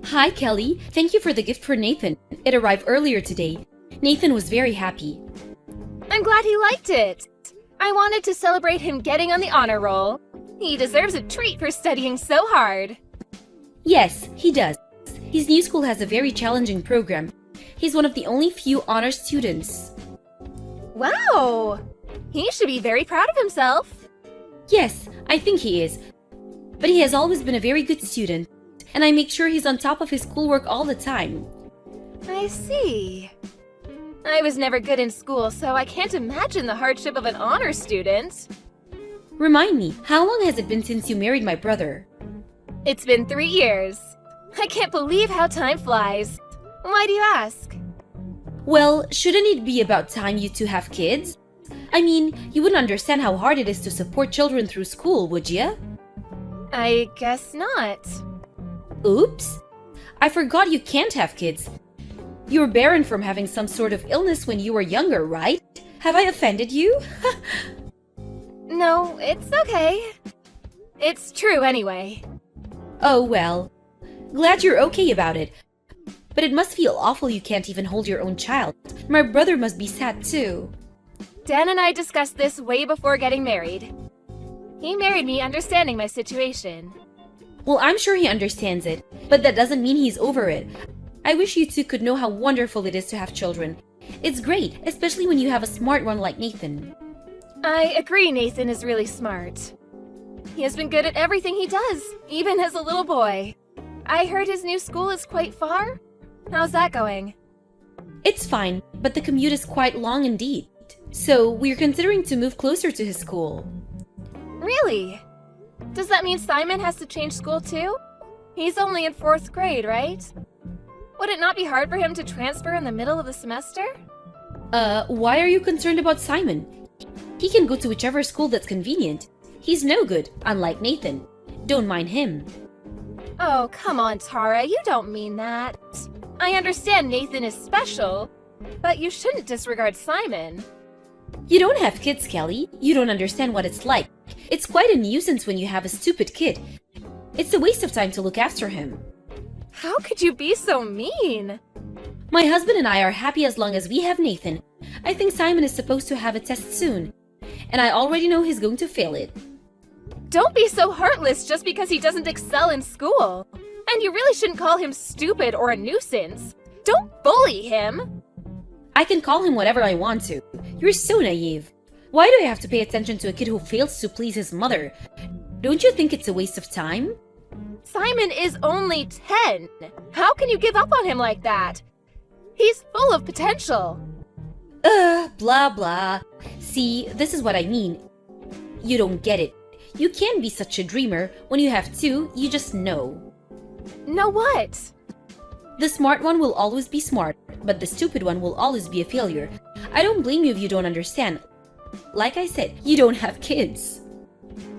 Hi, Kelly. Thank you for the gift for Nathan. It arrived earlier today. Nathan was very happy. I'm glad he liked it. I wanted to celebrate him getting on the honor roll. He deserves a treat for studying so hard. Yes, he does. His new school has a very challenging program. He's one of the only few honor students. Wow! He should be very proud of himself. Yes, I think he is. But he has always been a very good student, and I make sure he's on top of his schoolwork all the time. I see. I was never good in school, so I can't imagine the hardship of an honor student. Remind me, how long has it been since you married my brother? It's been 3 years. I can't believe how time flies. Why do you ask? Well, shouldn't it be about time you two have kids? I mean, you wouldn't understand how hard it is to support children through school, would you? I guess not. Oops! I forgot you can't have kids. You were barren from having some sort of illness when you were younger, right? Have I offended you? No, it's okay. It's true anyway. Oh well. Glad you're okay about it. But it must feel awful you can't even hold your own child. My brother must be sad too. Dan and I discussed this way before getting married. He married me understanding my situation. Well, I'm sure he understands it, but that doesn't mean he's over it. I wish you two could know how wonderful it is to have children. It's great, especially when you have a smart one like Nathan. I agree Nathan is really smart. He has been good at everything he does, even as a little boy. I heard his new school is quite far. How's that going? It's fine, but the commute is quite long indeed. So we're considering to move closer to his school. Really? Does that mean Simon has to change school too? He's only in 4th grade, right? Would it not be hard for him to transfer in the middle of the semester? Why are you concerned about Simon? He can go to whichever school that's convenient. He's no good, unlike Nathan. Don't mind him. Oh, come on, Tara, you don't mean that. I understand Nathan is special, but you shouldn't disregard Simon. You don't have kids, Kelly. You don't understand what it's like. It's quite a nuisance when you have a stupid kid. It's a waste of time to look after him. How could you be so mean? My husband and I are happy as long as we have Nathan. I think Simon is supposed to have a test soon, and I already know he's going to fail it. Don't be so heartless just because he doesn't excel in school. And you really shouldn't call him stupid or a nuisance. Don't bully him. I can call him whatever I want to. You're so naive. Why do I have to pay attention to a kid who fails to please his mother? Don't you think it's a waste of time? Simon is only 10. How can you give up on him like that? He's full of potential. Blah blah. See, this is what I mean. You don't get it. You can't be such a dreamer. When you have two, you just know. Know what? The smart one will always be smart, but the stupid one will always be a failure. I don't blame you if you don't understand. Like I said, you don't have kids.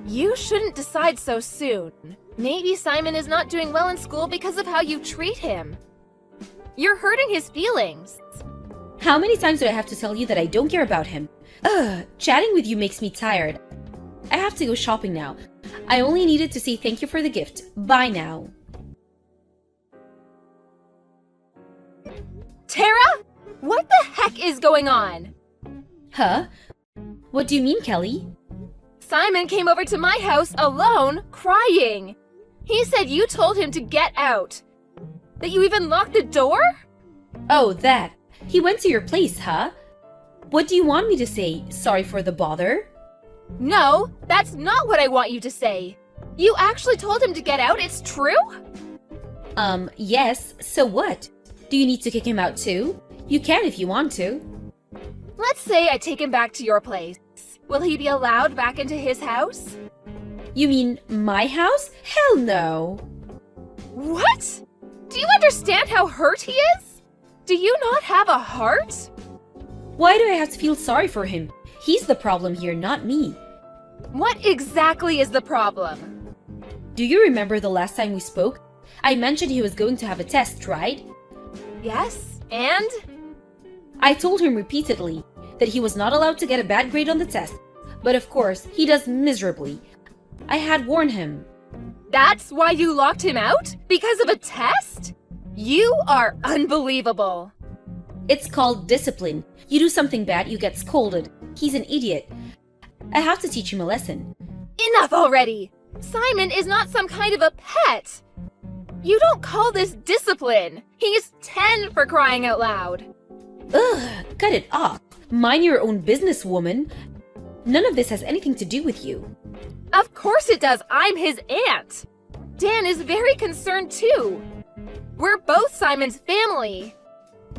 You shouldn't decide so soon. Maybe Simon is not doing well in school because of how you treat him. You're hurting his feelings. How many times do I have to tell you that I don't care about him? Chatting with you makes me tired. I have to go shopping now. I only needed to say thank you for the gift. Bye now. Tara? What the heck is going on? Huh? What do you mean, Kelly? Simon came over to my house alone, crying. He said you told him to get out. That you even locked the door? Oh, that. He went to your place, huh? What do you want me to say? Sorry for the bother? No, that's not what I want you to say. You actually told him to get out, it's true? Yes. So what? Do you need to kick him out too? You can if you want to. Let's say I take him back to your place. Will he be allowed back into his house? You mean my house? Hell no. What? Do you understand how hurt he is? Do you not have a heart? Why do I have to feel sorry for him? He's the problem here, not me. What exactly is the problem? Do you remember the last time we spoke? I mentioned he was going to have a test, right? Yes, and? I told him repeatedly that he was not allowed to get a bad grade on the test, but of course, he does miserably. I had warned him. That's why you locked him out? Because of a test? You are unbelievable. It's called discipline. You do something bad, you get scolded. He's an idiot. I have to teach him a lesson. Enough already! Simon is not some kind of a pet! You don't call this discipline! He's 10 for crying out loud! Ugh, cut it off. Mind your own business, woman. None of this has anything to do with you. Of course it does! I'm his aunt! Dan is very concerned too! We're both Simon's family!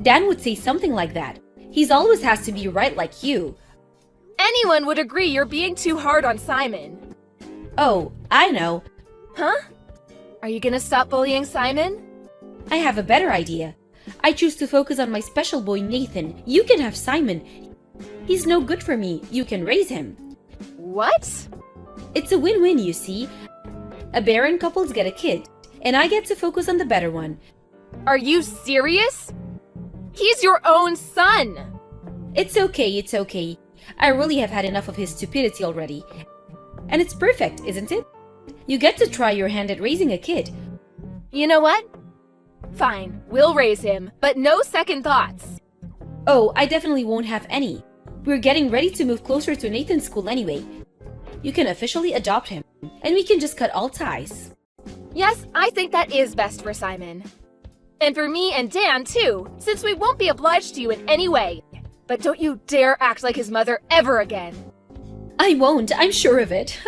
Dan would say something like that. He's always has to be right like you. Anyone would agree you're being too hard on Simon. Oh, I know. Huh? Are you gonna stop bullying Simon? I have a better idea. I choose to focus on my special boy Nathan. You can have Simon. He's no good for me. You can raise him. What? It's a win-win, you see. A barren couples get a kid, and I get to focus on the better one. Are you serious? He's your own son! It's okay. I really have had enough of his stupidity already. And it's perfect, isn't it? You get to try your hand at raising a kid. You know what? Fine, we'll raise him, but no second thoughts. Oh, I definitely won't have any. We're getting ready to move closer to Nathan's school anyway. You can officially adopt him, and we can just cut all ties. Yes, I think that is best for Simon. And for me and Dan, too, since we won't be obliged to you in any way. But don't you dare act like his mother ever again. I won't, I'm sure of it.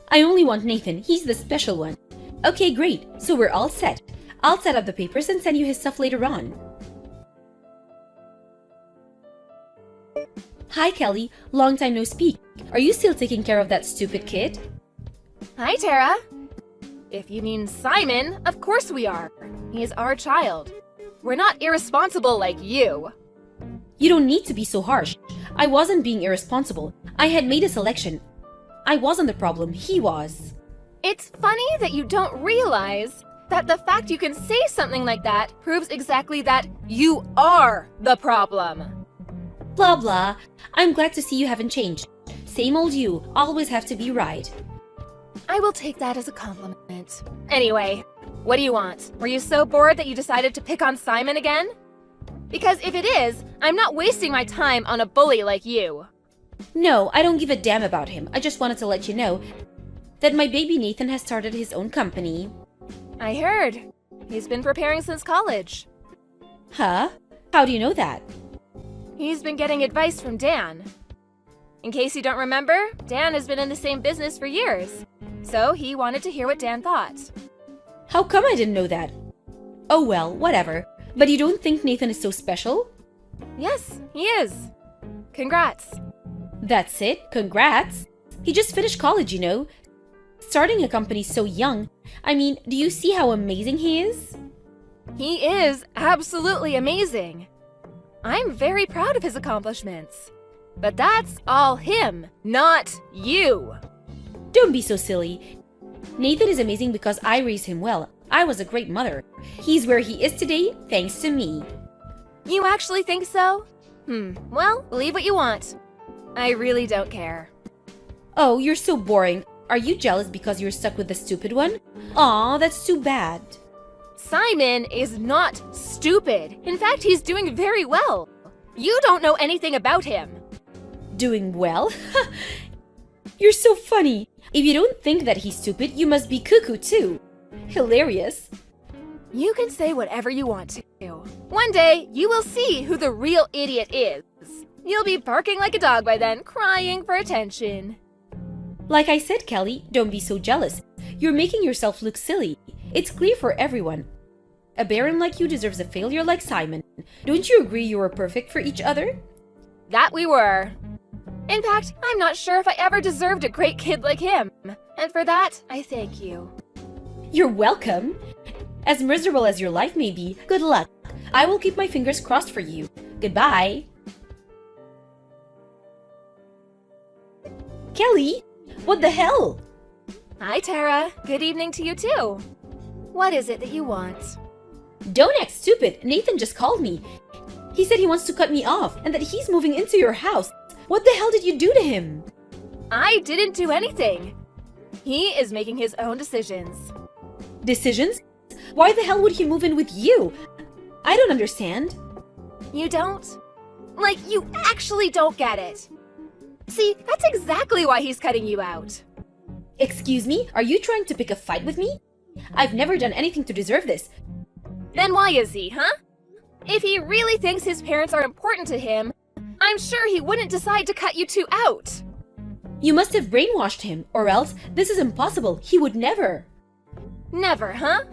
I only want Nathan, he's the special one. Okay, great, so we're all set. I'll set up the papers and send you his stuff later on. Hi, Kelly. Long time no speak. Are you still taking care of that stupid kid? Hi, Tara. If you mean Simon, of course we are. He is our child. We're not irresponsible like you. You don't need to be so harsh. I wasn't being irresponsible. I had made a selection. I wasn't the problem, he was. It's funny that you don't realize that the fact you can say something like that proves exactly that you are the problem. Blah blah. I'm glad to see you haven't changed. Same old you, always have to be right. I will take that as a compliment. Anyway, what do you want? Were you so bored that you decided to pick on Simon again? Because if it is, I'm not wasting my time on a bully like you. No, I don't give a damn about him. I just wanted to let you know that my baby Nathan has started his own company. I heard. He's been preparing since college. Huh? How do you know that? He's been getting advice from Dan. In case you don't remember, Dan has been in the same business for years. So he wanted to hear what Dan thought. How come I didn't know that? Oh well, whatever. But you don't think Nathan is so special? Yes, he is. Congrats. That's it, congrats. He just finished college, you know. Starting a company so young. I mean, do you see how amazing he is? He is absolutely amazing. I'm very proud of his accomplishments. But that's all him, not you. Don't be so silly. Nathan is amazing because I raised him well. I was a great mother. He's where he is today thanks to me. You actually think so? Well, believe what you want. I really don't care. Oh, you're so boring. Are you jealous because you're stuck with the stupid one? Aw, that's too bad. Simon is not stupid. In fact, he's doing very well. You don't know anything about him. Doing well? You're so funny. If you don't think that he's stupid, you must be cuckoo too. Hilarious. You can say whatever you want to. One day, you will see who the real idiot is. You'll be barking like a dog by then, crying for attention. Like I said, Kelly, don't be so jealous. You're making yourself look silly. It's clear for everyone. A baron like you deserves a failure like Simon. Don't you agree you were perfect for each other? That we were. In fact, I'm not sure if I ever deserved a great kid like him. And for that, I thank you. You're welcome. As miserable as your life may be, good luck. I will keep my fingers crossed for you. Goodbye. Kelly, what the hell? Hi, Tara. Good evening to you, too. What is it that you want? Don't act stupid. Nathan just called me. He said he wants to cut me off and that he's moving into your house. What the hell did you do to him? I didn't do anything. He is making his own decisions. Decisions? Why the hell would he move in with you? I don't understand. You don't? Like, you actually don't get it. See, that's exactly why he's cutting you out. Excuse me? Are you trying to pick a fight with me? I've never done anything to deserve this. Then why is he, huh? If he really thinks his parents are important to him, I'm sure he wouldn't decide to cut you two out. You must have brainwashed him, or else this is impossible. He would never. Never, huh?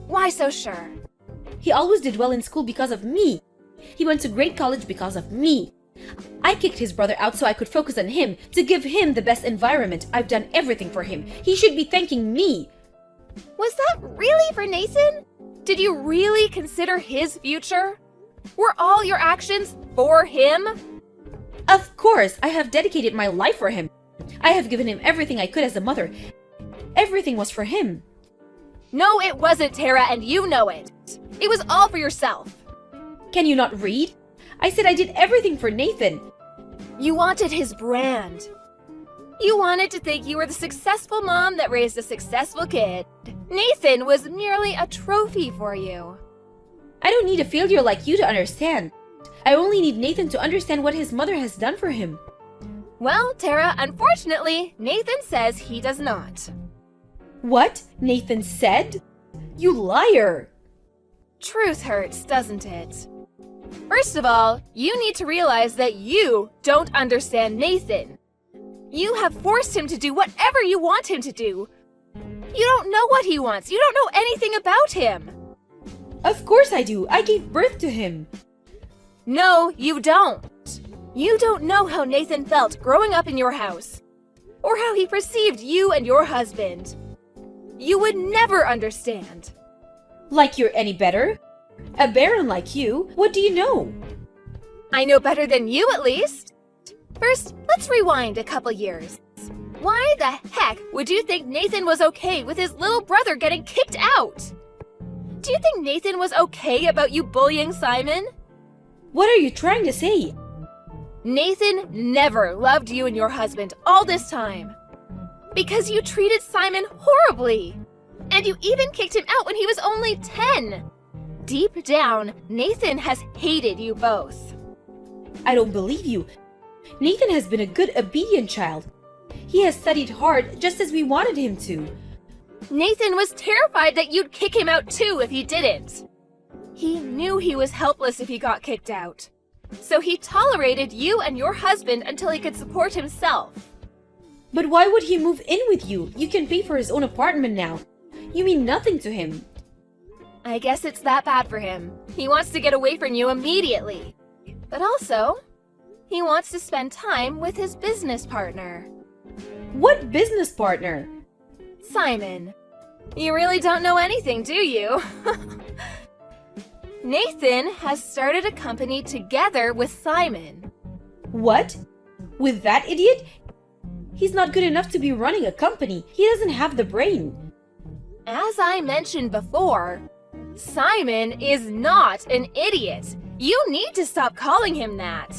Why so sure? He always did well in school because of me. He went to great college because of me. I kicked his brother out so I could focus on him, to give him the best environment. I've done everything for him. He should be thanking me. Was that really for Nathan? Did you really consider his future? Were all your actions for him? Of course, I have dedicated my life for him. I have given him everything I could as a mother. Everything was for him. No, it wasn't, Tara, and you know it. It was all for yourself. Can you not read? I said I did everything for Nathan. You wanted his brand. You wanted to think you were the successful mom that raised a successful kid. Nathan was merely a trophy for you. I don't need a failure like you to understand. I only need Nathan to understand what his mother has done for him. Well, Tara, unfortunately, Nathan says he does not. What? Nathan said? You liar! Truth hurts, doesn't it? First of all, you need to realize that you don't understand Nathan. You have forced him to do whatever you want him to do. You don't know what he wants. You don't know anything about him. Of course I do. I gave birth to him. No, you don't. You don't know how Nathan felt growing up in your house, or how he perceived you and your husband. You would never understand. Like you're any better? A baron like you, what do you know? I know better than you, at least. First, let's rewind a couple years. Why the heck would you think Nathan was okay with his little brother getting kicked out? Do you think Nathan was okay about you bullying Simon? What are you trying to say? Nathan never loved you and your husband all this time. Because you treated Simon horribly. And you even kicked him out when he was only 10. Deep down, Nathan has hated you both. I don't believe you. Nathan has been a good, obedient child. He has studied hard just as we wanted him to. Nathan was terrified that you'd kick him out too if he didn't. He knew he was helpless if he got kicked out. So he tolerated you and your husband until he could support himself. But why would he move in with you? You can pay for his own apartment now. You mean nothing to him. I guess it's that bad for him. He wants to get away from you immediately. But also, he wants to spend time with his business partner. What business partner? Simon. You really don't know anything, do you? Nathan has started a company together with Simon. What? With that idiot? He's not good enough to be running a company. He doesn't have the brain. As I mentioned before, Simon is not an idiot. You need to stop calling him that.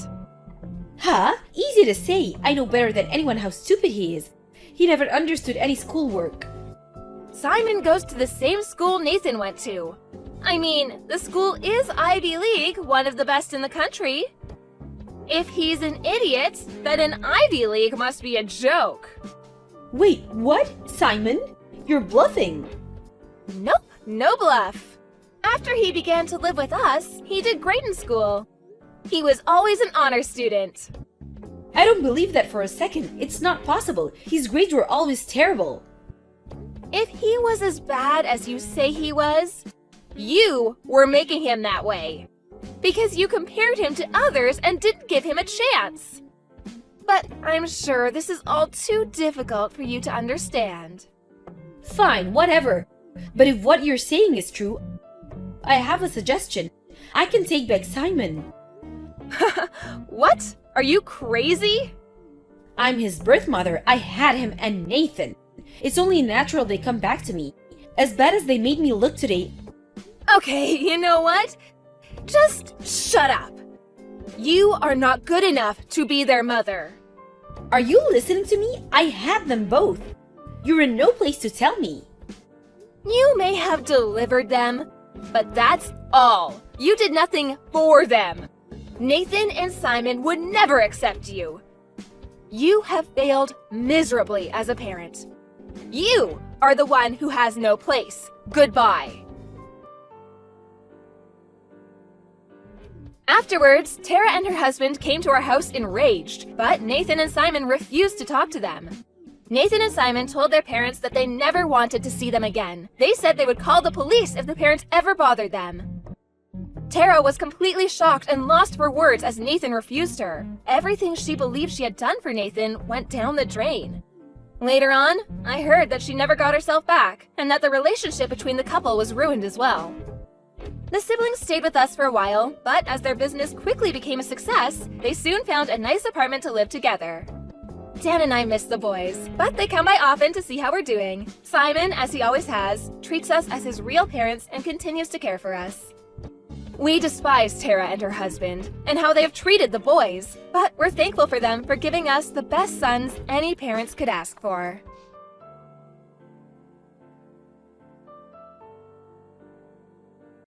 Huh? Easy to say. I know better than anyone how stupid he is. He never understood any schoolwork. Simon goes to the same school Nathan went to. I mean, the school is Ivy League, one of the best in the country. If he's an idiot, then an Ivy League must be a joke. Wait, what? Simon? You're bluffing. Nope, no bluff. After he began to live with us, he did great in school. He was always an honor student. I don't believe that for a second. It's not possible. His grades were always terrible. If he was as bad as you say he was, you were making him that way. Because you compared him to others and didn't give him a chance. But I'm sure this is all too difficult for you to understand. Fine, whatever. But if what you're saying is true, I have a suggestion. I can take back Simon. What? Are you crazy? I'm his birth mother. I had him and Nathan. It's only natural they come back to me. As bad as they made me look today. Okay, you know what? Just shut up. You are not good enough to be their mother. Are you listening to me? I had them both. You're in no place to tell me. You may have delivered them, but that's all. You did nothing for them. Nathan and Simon would never accept you. You have failed miserably as a parent. You are the one who has no place. Goodbye. Afterwards, Tara and her husband came to our house enraged, but Nathan and Simon refused to talk to them. Nathan and Simon told their parents that they never wanted to see them again. They said they would call the police if the parents ever bothered them. Tara was completely shocked and lost for words as Nathan refused her. Everything she believed she had done for Nathan went down the drain. Later on, I heard that she never got herself back, and that the relationship between the couple was ruined as well. The siblings stayed with us for a while, but as their business quickly became a success, they soon found a nice apartment to live together. Dan and I miss the boys, but they come by often to see how we're doing. Simon, as he always has, treats us as his real parents and continues to care for us. We despise Tara and her husband, and how they have treated the boys, but we're thankful for them for giving us the best sons any parents could ask for.